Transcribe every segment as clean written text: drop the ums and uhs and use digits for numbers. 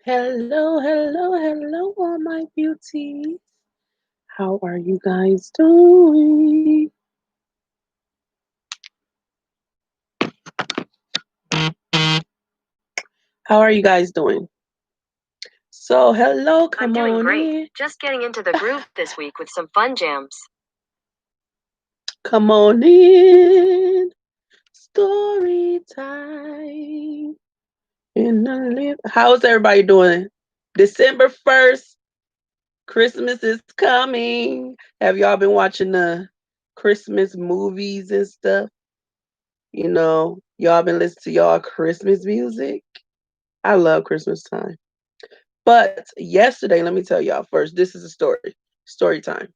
Hello, hello, hello, all my beauties. How are you guys doing? How are you guys doing? So, hello, I'm come doing on great. in. Just getting into the groove this week with some fun jams. Come on in. Story time. How's everybody doing? December 1st, Christmas is coming. Have y'all been watching the Christmas movies and stuff? Y'all been listening to y'all Christmas music? I love Christmas time. But yesterday, let me tell y'all first, this is a story time.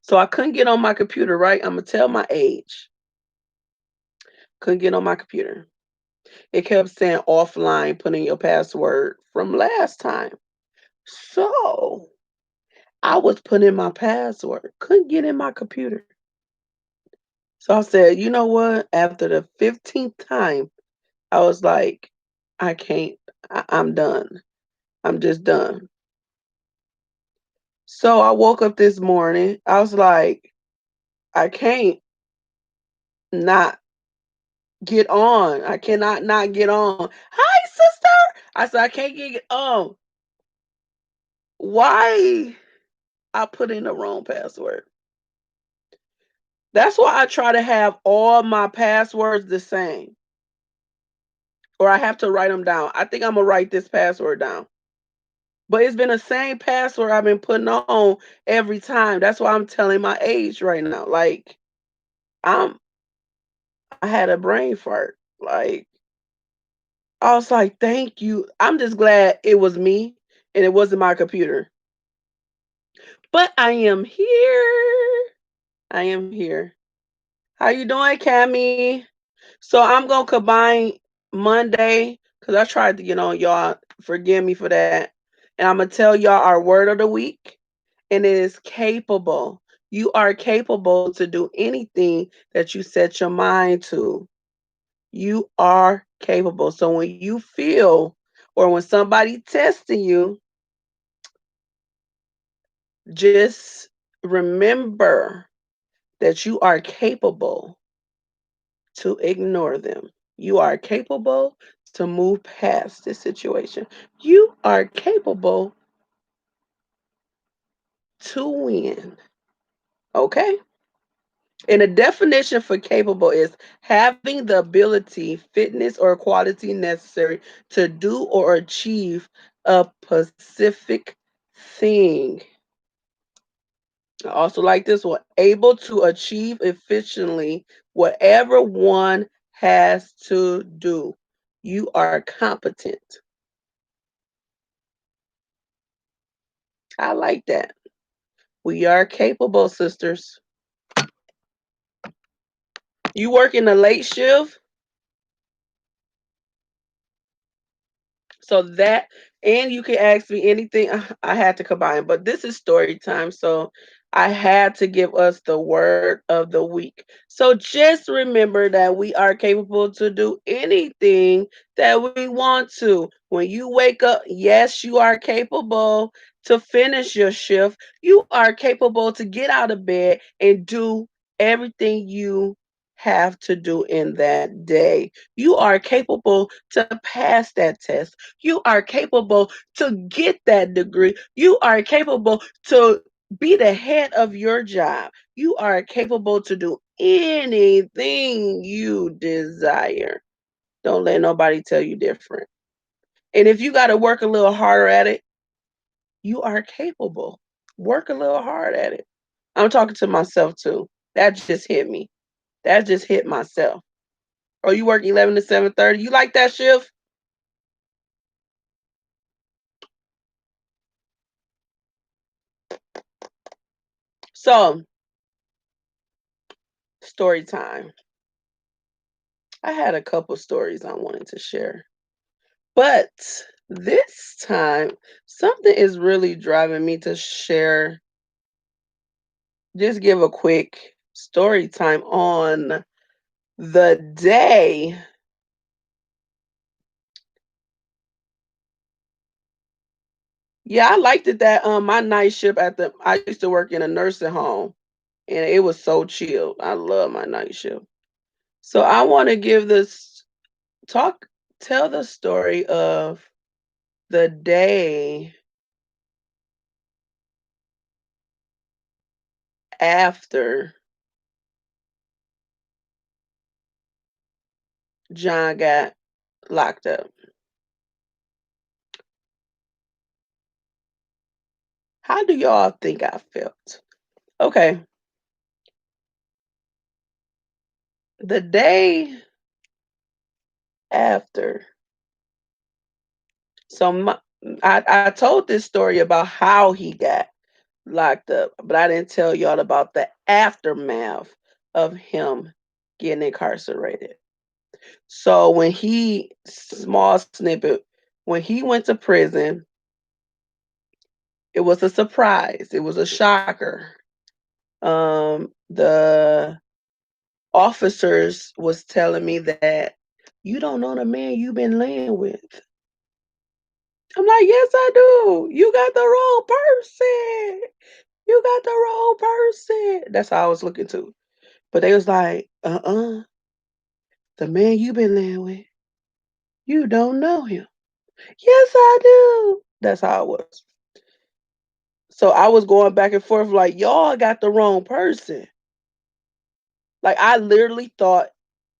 So I couldn't get on my computer, right? I'm going to tell my age. Couldn't get on my computer. It kept saying offline, put in your password from last time. So I was putting in my password, couldn't get in my computer. So I said, you know what? After the 15th time, I was like, I can't, I'm done. I'm just done. So I woke up this morning. I was like, I can't not get on. I cannot not get on. Hi, sister. I said, I can't get on. Why? I put in the wrong password. That's why I try to have all my passwords the same. Or I have to write them down. I think I'm going to write this password down. But it's been the same password I've been putting on every time. That's why I'm telling my age right now. Like, I'm I had a brain fart. Like, I was like, thank you. I'm just glad it was me and it wasn't my computer. But I am here. I am here. How you doing, Cammy? So I'm gonna combine Monday because I tried to get on y'all. Forgive me for that. And I'm gonna tell y'all our word of the week, and it is capable. You are capable to do anything that you set your mind to. You are capable. So when you feel or when somebody testing you, just remember that you are capable to ignore them. You are capable to move past this situation. You are capable to win. Okay? And the definition for capable is having the ability, fitness, or quality necessary to do or achieve a specific thing. I also like this one able to achieve efficiently whatever one has to do. You are competent. I like that. We are capable, sisters. You work in a late shift, so that, and you can ask me anything. I had to combine, but this is story time, so I had to give us the word of the week. So just remember that we are capable to do anything that we want to. When you wake up, yes, you are capable to finish your shift. You are capable to get out of bed and do everything you have to do in that day. You are capable to pass that test. You are capable to get that degree. You are capable to be the head of your job. You are capable to do anything you desire. Don't let nobody tell you different. And if you got to work a little harder at it, you are capable. Work a little hard at it. I'm talking to myself too. That just hit me. That just hit myself. Oh, you work 11 to 7:30. You like that shift? So, story time. I had a couple stories I wanted to share. But this time, something is really driving me to share. Just give a quick story time on the day Yeah, I liked it that my night shift I used to work in a nursing home and it was so chill. I love my night shift. So I want to give this talk tell the story of the day after John got locked up. How do y'all think I felt? Okay, the day after. So I told this story about how he got locked up, but I didn't tell y'all about the aftermath of him getting incarcerated. So small snippet, when he went to prison, it was a surprise. It was a shocker. The officers was telling me that you don't know the man you've been laying with. I'm like, yes, I do. You got the wrong person. You got the wrong person. That's how I was looking too. But they was like, the man you been laying with, you don't know him. Yes, I do. That's how it was. So I was going back and forth like, y'all got the wrong person. Like I literally thought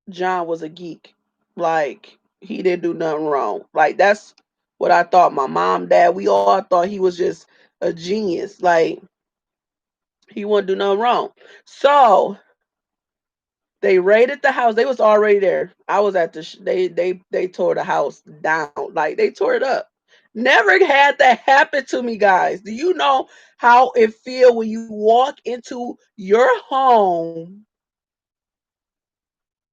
John was a geek. Like he didn't do nothing wrong. Like that's what I thought. My mom, dad, we all thought he was just a genius. Like he wouldn't do nothing wrong. So they raided the house. They was already there. I was at they tore the house down. Like they tore it up. Never had that happen to me, guys. Do you know how it feel when you walk into your home,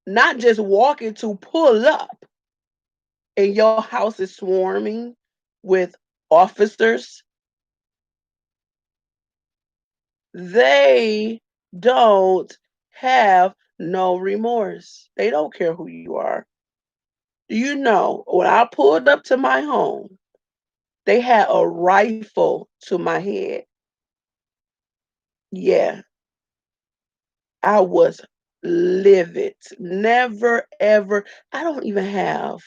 not just walking to pull up, and your house is swarming with officers? They don't have no remorse. They don't care who you are. Do you know when I pulled up to my home, they had a rifle to my head. Yeah, I was livid. Never ever. I don't even have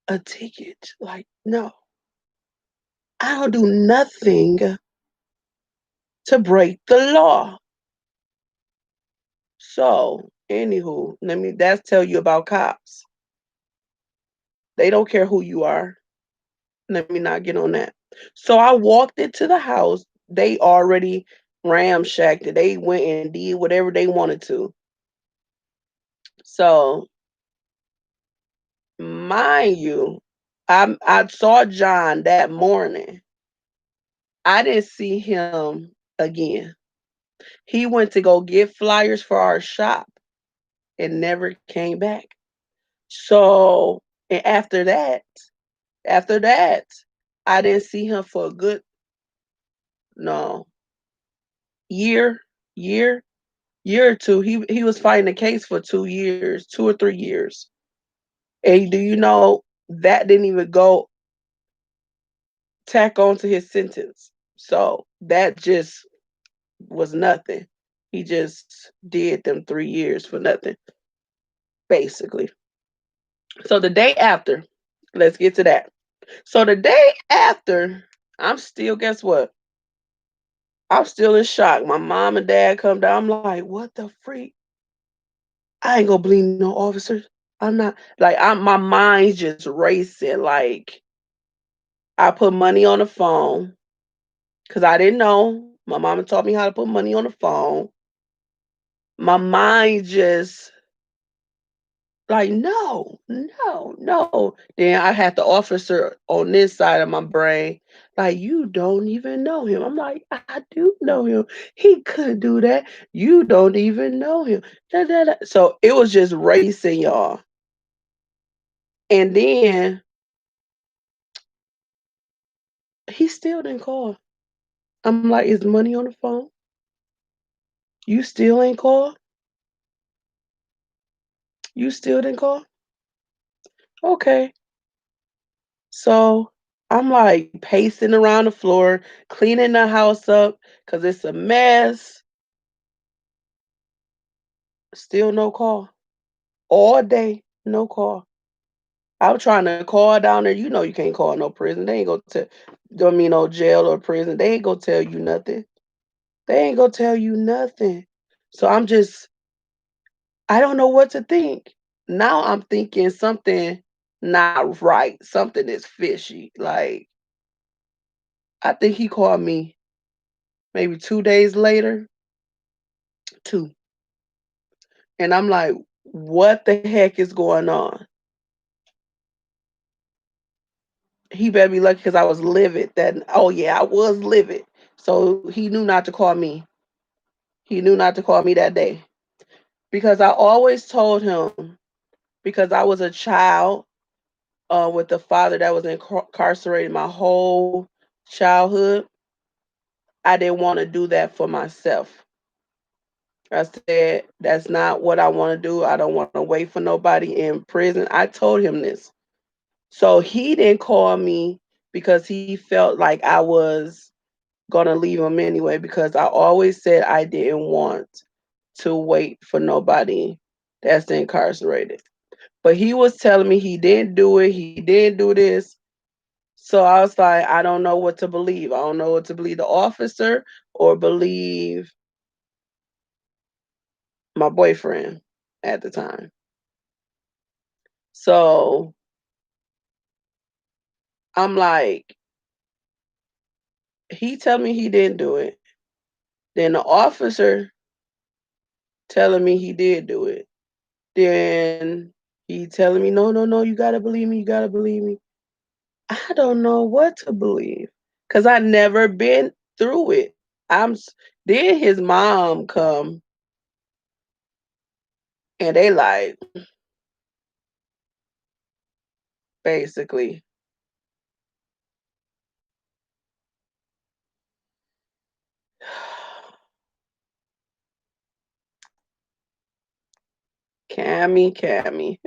a ticket. Like, no, I don't do nothing to break the law. So, anywho, let me that's tell you about cops. They don't care who you are. Let me not get on that. So I walked into the house. They already ramshacked it. They went and did whatever they wanted to. So, mind you, I saw John that morning. I didn't see him again. He went to go get flyers for our shop and never came back. So, and after that, I didn't see him for a good no year, year, year or two. He was fighting the case for 2 years, 2 or 3 years. And do you know that didn't even go tack on to his sentence? So that just was nothing. He just did them 3 years for nothing, basically. So the day after, let's get to that. So the day after, I'm still, guess what? I'm still in shock. My mom and dad come down. I'm like, what the freak? I ain't gonna believe no officers. I'm not like I'm my mind's just racing. Like I put money on the phone because I didn't know. My mama taught me how to put money on the phone. My mind just like no, no, no. Then I had the officer on this side of my brain, like you don't even know him. I'm like, I do know him. He couldn't do that. You don't even know him. Da, da, da. So it was just racing, y'all. And then he still didn't call. I'm like, is money on the phone? You still ain't call? You still didn't call? Okay. So I'm like pacing around the floor, cleaning the house up because it's a mess. Still no call. All day, no call. I'm trying to call down there. You know you can't call no prison. They ain't gonna tell, don't mean no jail or prison. They ain't gonna tell you nothing. They ain't gonna tell you nothing. So I don't know what to think. Now I'm thinking something not right. Something is fishy. Like, I think he called me maybe 2 days later, two. And I'm like, what the heck is going on? He better be lucky because I was livid. Oh yeah, I was livid. So he knew not to call me. He knew not to call me that day. Because I always told him, because I was a child with a father that was incarcerated my whole childhood, I didn't want to do that for myself. I said, that's not what I want to do. I don't want to wait for nobody in prison. I told him this. So he didn't call me because he felt like I was going to leave him anyway, because I always said I didn't want to wait for nobody that's incarcerated. But he was telling me he didn't do it, he didn't do this. So I was like, I don't know what to believe. I don't know what to believe, the officer or believe my boyfriend at the time. So I'm like, he tell me he didn't do it. Then the officer telling me he did do it. Then he telling me, no, no, no, you gotta believe me, you gotta believe me. I don't know what to believe because I never been through it. Then his mom come and they like basically Cammy.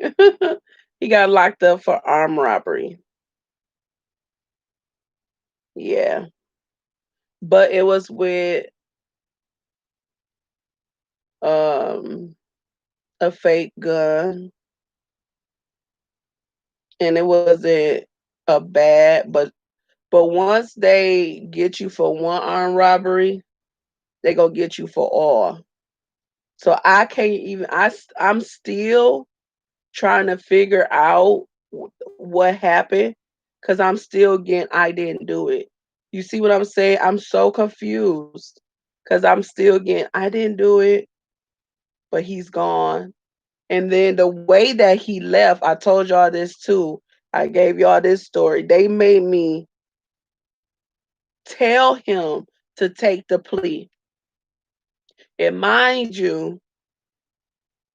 He got locked up for armed robbery. Yeah. But it was with um a fake gun, and it wasn't a bad, but once they get you for one armed robbery, they gonna get you for all. So I can't even. I'm still trying to figure out what happened because I'm still getting. I didn't do it. You see what I'm saying? I'm so confused because I'm still getting. I didn't do it, but he's gone. And then the way that he left, I told y'all this too. I gave y'all this story. They made me tell him to take the plea. And mind you,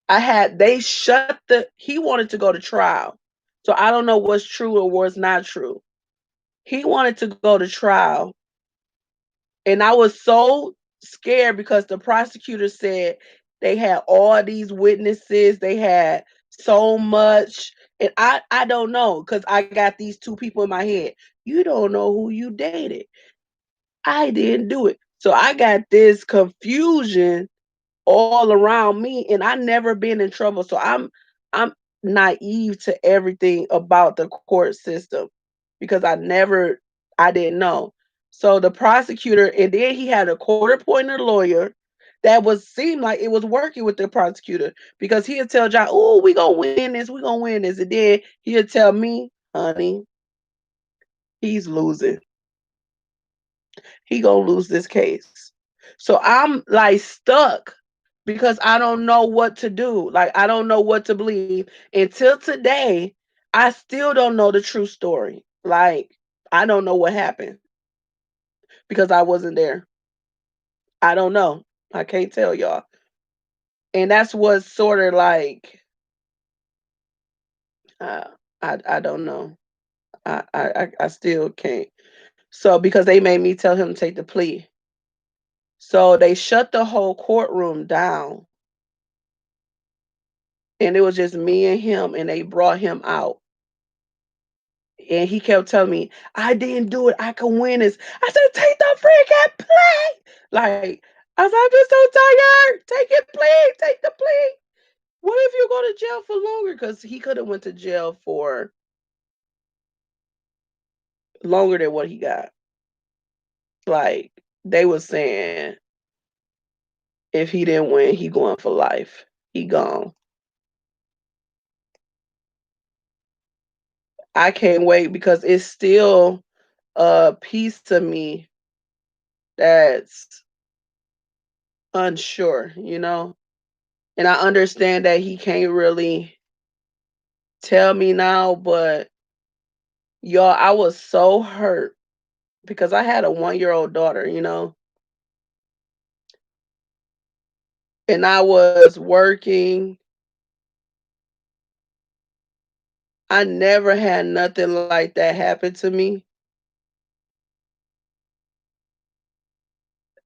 they shut he wanted to go to trial. So I don't know what's true or what's not true. He wanted to go to trial. And I was so scared because the prosecutor said they had all these witnesses, they had so much. And I don't know because I got these two people in my head. You don't know who you dated. I didn't do it. So I got this confusion all around me, and I never been in trouble. So I'm naive to everything about the court system because I didn't know. So the prosecutor, and then he had a court appointed lawyer that was seemed like it was working with the prosecutor because he'd tell John, oh, we gonna win this, we gonna win this. And then he'd tell me, honey, he's losing. He gonna lose this case. So I'm like stuck because I don't know what to do. Like I don't know what to believe. Until today, I still don't know the true story. Like I don't know what happened because I wasn't there. I don't know. I can't tell y'all. And that's what's sort of like uh, I don't know. I still can't. So because they made me tell him to take the plea. So they shut the whole courtroom down, and it was just me and him, and they brought him out. And he kept telling me, I didn't do it. I can win this. I said, take the freaking plate. Like, I was like, I'm just so tired. Take it, please. Take the plate. What if you go to jail for longer? Because he could have went to jail for longer than what he got. Like, they was saying if he didn't win, he going for life. He gone. I can't wait because it's still a piece to me that's unsure, you know? And I understand that he can't really tell me now, but y'all, I was so hurt because I had a 1-year-old daughter, you know, and I was working. I never had nothing like that happen to me.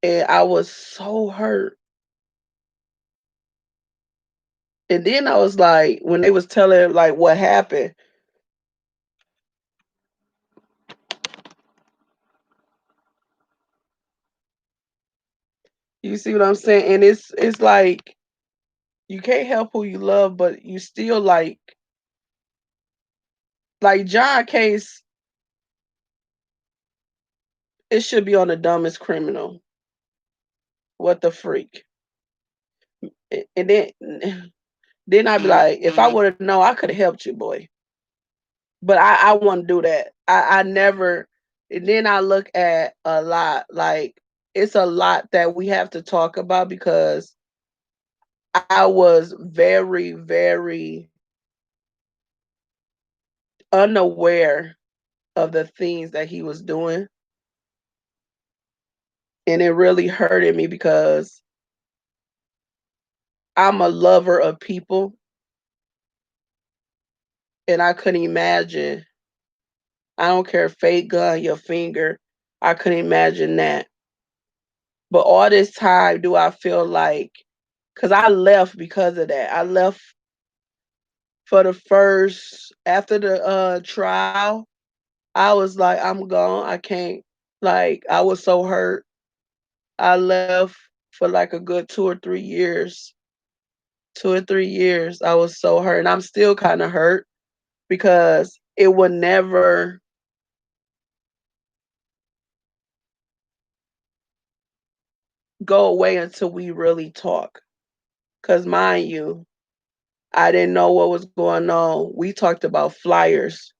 And I was so hurt. And then I was like, when they was telling like what happened, you see what I'm saying? And it's like you can't help who you love, but you still like John case, it should be on the dumbest criminal. What the freak? And then I'd be like, if I would have known, I could have helped you, boy. But I want to do that. I never. And then I look at a lot like it's a lot that we have to talk about because I was very, very unaware of the things that he was doing. And it really hurted me because I'm a lover of people and I couldn't imagine. I don't care, fake gun, your finger. I couldn't imagine that. But all this time, do I feel like, because I left because of that. I left for the first, after the trial, I was like, I'm gone. I can't, like, I was so hurt. I left for like a good 2 or 3 years. 2 or 3 years. I was so hurt. And I'm still kind of hurt because it would never go away until we really talk. Because, mind you, I didn't know what was going on. We talked about flyers,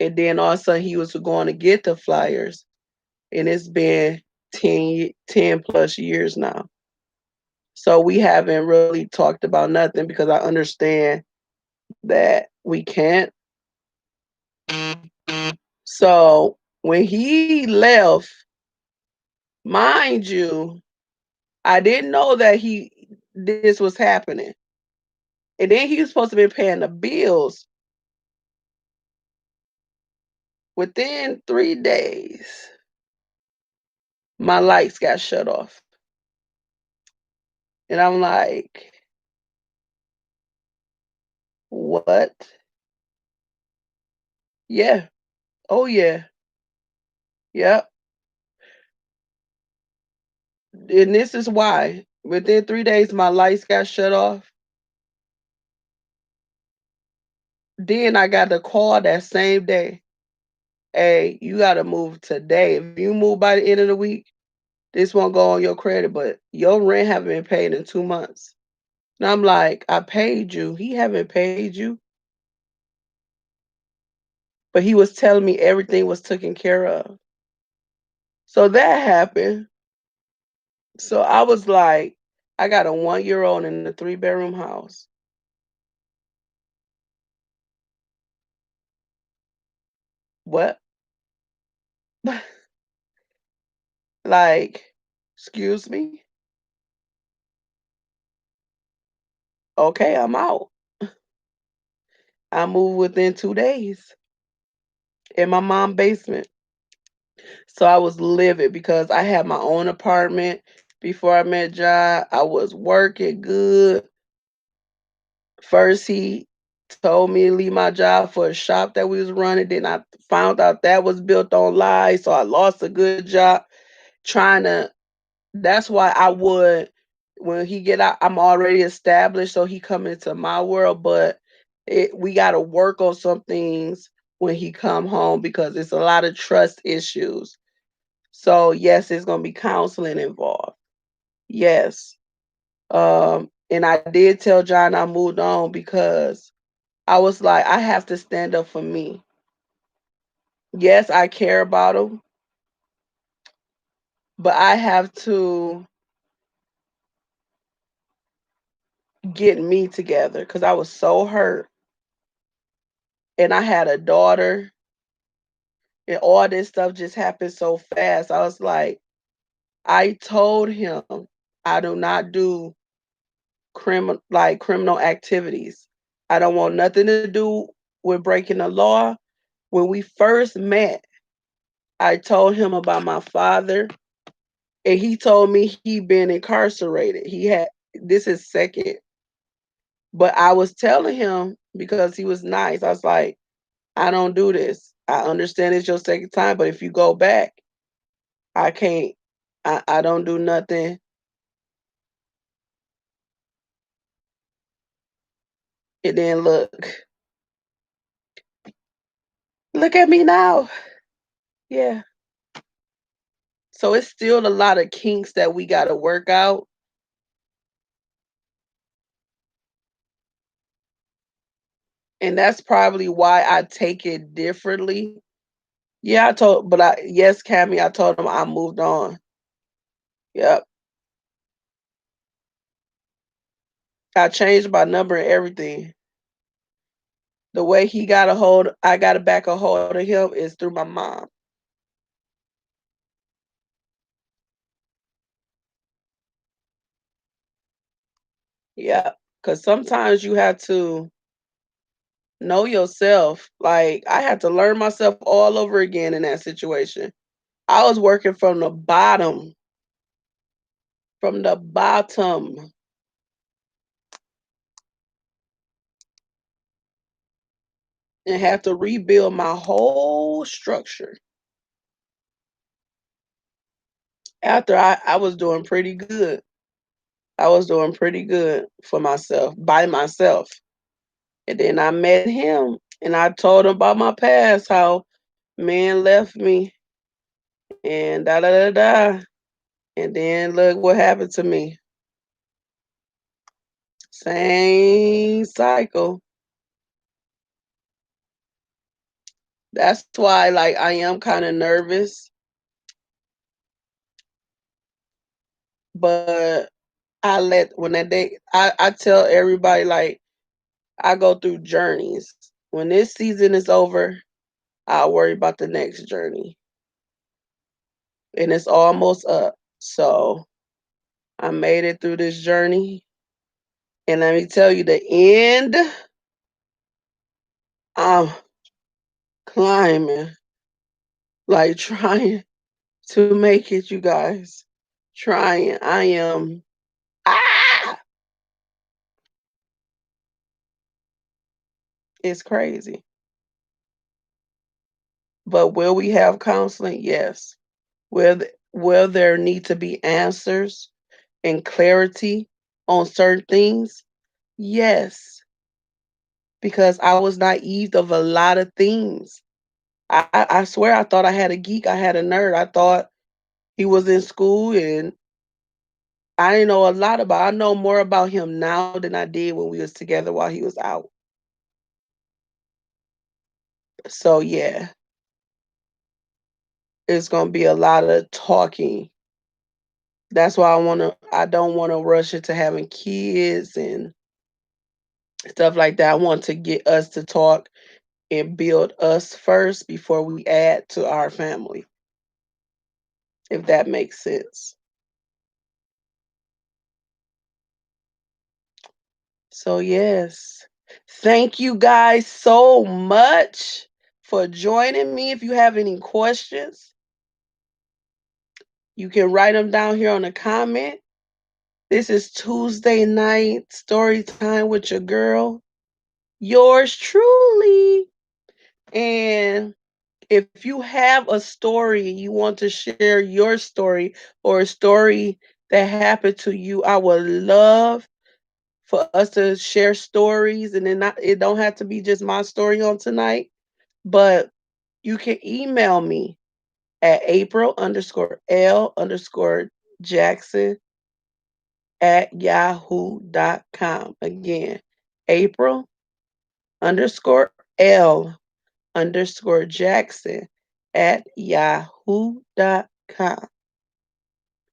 and then all of a sudden he was going to get the flyers, and it's been 10 plus years now. So we haven't really talked about nothing because I understand that we can't. So when he left, mind you, I didn't know that this was happening. And then he was supposed to be paying the bills within 3 days. My lights got shut off. And I'm like, what? Yeah. Oh, yeah. Yep. And this is why. Within 3 days, my lights got shut off. Then I got the call that same day. Hey, you got to move today. If you move by the end of the week, this won't go on your credit, but your rent haven't been paid in 2 months. And I'm like, I paid you. He haven't paid you. But he was telling me everything was taken care of. So that happened. So I was like, I got a 1-year old in a 3-bedroom house. What? Like, excuse me? Okay, I'm out. I moved within 2 days in my mom's basement. So I was livid because I had my own apartment before I met John. I was working good. First, he told me to leave my job for a shop that we was running. Then I found out that was built on lies, so I lost a good job trying to. That's why I would when he get out, I'm already established, so he come into my world. But we got to work on some things when he come home because it's a lot of trust issues. So yes, it's gonna be counseling involved. Yes. And I did tell John I moved on because I was like, I have to stand up for me. Yes, I care about him, but I have to get me together because I was so hurt. And I had a daughter, and all this stuff just happened so fast. I was like, I told him I do not do criminal activities. I don't want nothing to do with breaking the law. When we first met, I told him about my father, and he told me he been incarcerated. He had this is second, but I was telling him because he was nice. I was like, I don't do this. I understand it's your second time, but if you go back, I can't. I don't do nothing. And then look at me now. Yeah. So it's still a lot of kinks that we got to work out. And that's probably why I take it differently. Yeah, yes, Cammy, I told him I moved on. Yep. I changed my number and everything. The way I got to back a hold of him is through my mom. Yeah. Cause sometimes you have to know yourself. Like I had to learn myself all over again in that situation. I was working from the bottom, and have to rebuild my whole structure. After I was doing pretty good. I was doing pretty good for myself, by myself. And then I met him and I told him about my past, how man left me and da da da da. And then look what happened to me. Same cycle. That's why like I am kind of nervous, but I let when that day I tell everybody like I go through journeys. When this season is over, I'll worry about the next journey. And it's almost up. So I made it through this journey. And let me tell you, the end, I'm climbing, like trying to make it, you guys. Trying. I am, ah, it's crazy. But will we have counseling? Yes. Will there need to be answers and clarity on certain things? Yes. Because I was naive of a lot of things. I swear I thought I had a geek, I had a nerd. I thought he was in school and I didn't know a lot about I know more about him now than I did when we was together while he was out. So yeah, it's gonna be a lot of talking. That's why I don't wanna rush into having kids and stuff like that. I want to get us to talk and build us first before we add to our family, if that makes sense. So, yes, thank you guys so much for joining me. If you have any questions, you can write them down here on the comment. This is Tuesday night story time with your girl. yours truly. And if you have a story, you want to share your story or a story that happened to you, I would love for us to share stories. And then it don't have to be just my story on tonight, but you can email me at April_L_Jackson at yahoo.com. Again, April_L_Jackson at yahoo.com.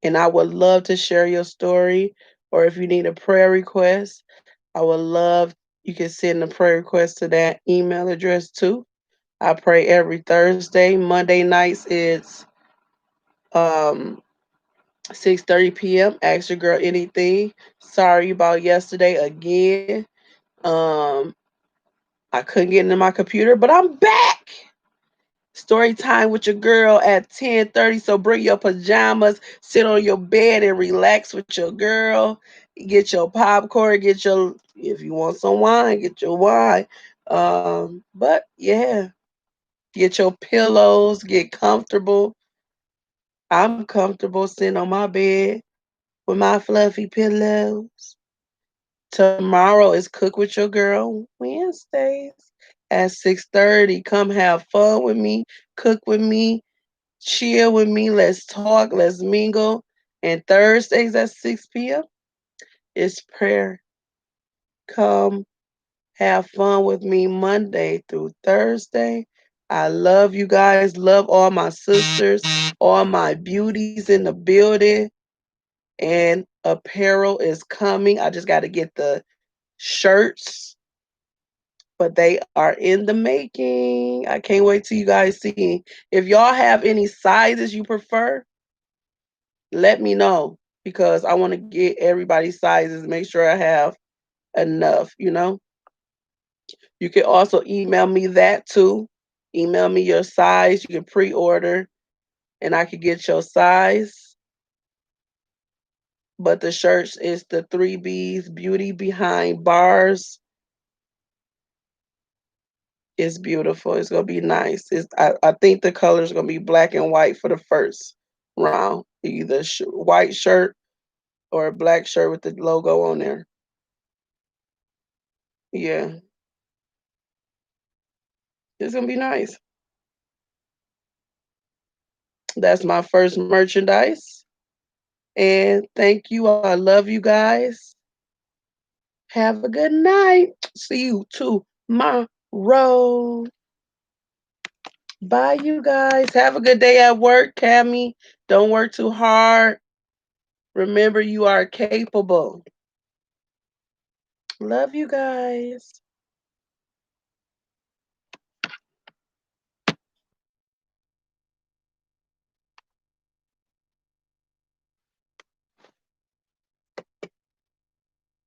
And I would love to share your story. Or if you need a prayer request, I would love you can send a prayer request to that email address too. I pray every Thursday. Monday nights it's um 6:30 p.m. Ask your girl anything. Sorry about yesterday again. Um I couldn't get into my computer, but I'm back. Story time with your girl at 10:30. So bring your pajamas, sit on your bed and relax with your girl. Get your popcorn, get your if you want some wine, get your wine. But yeah, get your pillows, get comfortable. I'm comfortable sitting on my bed with my fluffy pillows. Tomorrow is Cook with Your Girl Wednesdays at 6:30. Come have fun with me, cook with me, chill with me, let's talk, let's mingle. And Thursdays at 6 p.m. is prayer. Come have fun with me Monday through Thursday. I love you guys. Love all my sisters, all my beauties in the building. And apparel is coming. I just got to get the shirts, but they are in the making. I can't wait till you guys see. If y'all have any sizes you prefer, let me know because I want to get everybody's sizes, make sure I have enough. You can also email me that too. Email me your size. You can pre-order and I can get your size. But the shirts is the 3B's Beauty Behind Bars. It's beautiful. It's gonna be nice. I think the color is gonna be black and white for the first round. Either white shirt or a black shirt with the logo on there. Yeah, it's gonna be nice. That's my first merchandise. And thank you. I love you guys. Have a good night. See you tomorrow. Bye, you guys. Have a good day at work, Cammy. Don't work too hard. Remember, you are capable. Love you guys.